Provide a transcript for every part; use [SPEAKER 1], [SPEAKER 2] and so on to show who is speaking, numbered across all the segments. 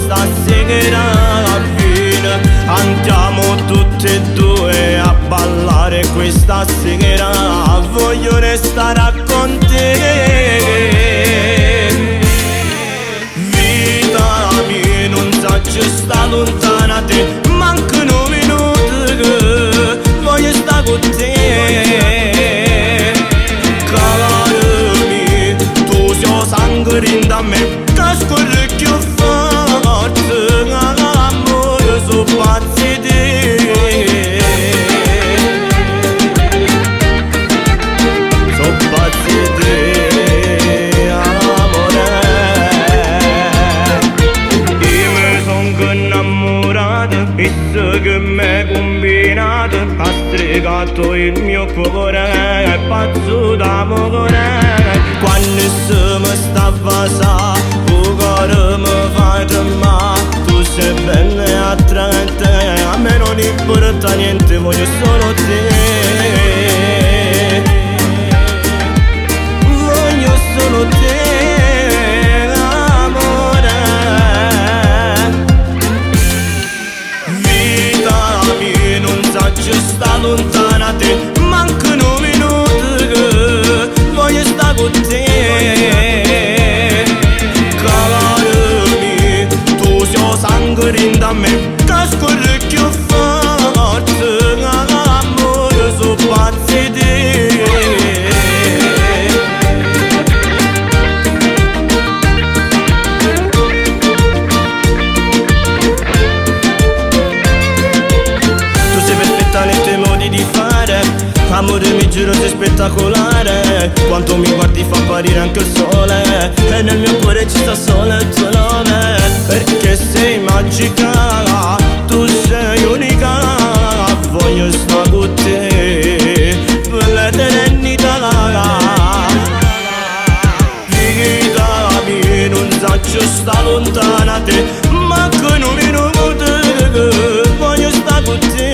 [SPEAKER 1] stasera vieni, andiamo tutti e due a ballare questa sera. Voglio restare con te. Vita mia, non saggio sta lontana da te, mancano minuti che voglio stare con te. Carami, tu sei sangue da me, che scorre più forte, amore, so pazzi di te. So pazzi di te, amore. Io mi sono innamorato, visto che m'hai combinato, ha stregato il mio cuore, è pazzo d'amore. Quando se mi stava sa, il cuore mi fa tremare. Tu sei bella e attraente, a me non importa niente, voglio solo te. Voglio solo te, amore. Vita mia, non saggio sta lontana da te, mancano minuti che voglio stare con te. Carami, tu sei sangue da me, che scorre più forte, amore, so pazzi di te. Tu sei perfetta nei tuoi modi di fare, amore mi giuro sei spettacolare. Quanto mi guardi fa apparire anche il sole, e nel mio cuore ci sta solo il tuo nome. Perché sei magica, tu sei unica, voglio stare con te per l'eternità. Vita mia, non saggio sta lontana da te, mancano minuti che voglio stare con te.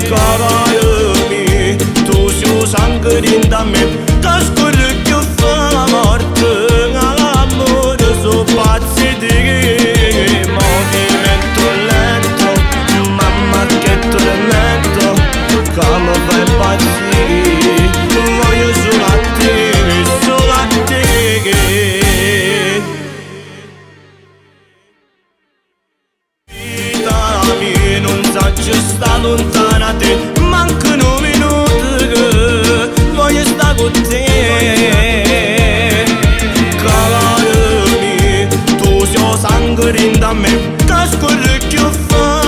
[SPEAKER 1] Carami, tu sei sangue da me, che scorre più forte, amore, so pazzi di te. Movimento lento, mamma che tormento, come fai impazzire, voglio solo a te, solo a te. Vita mia, non saggio sta lontana da te, mancano minuti che voglio stare con te. Carami, tu sei sangue da me, che scorre più forte.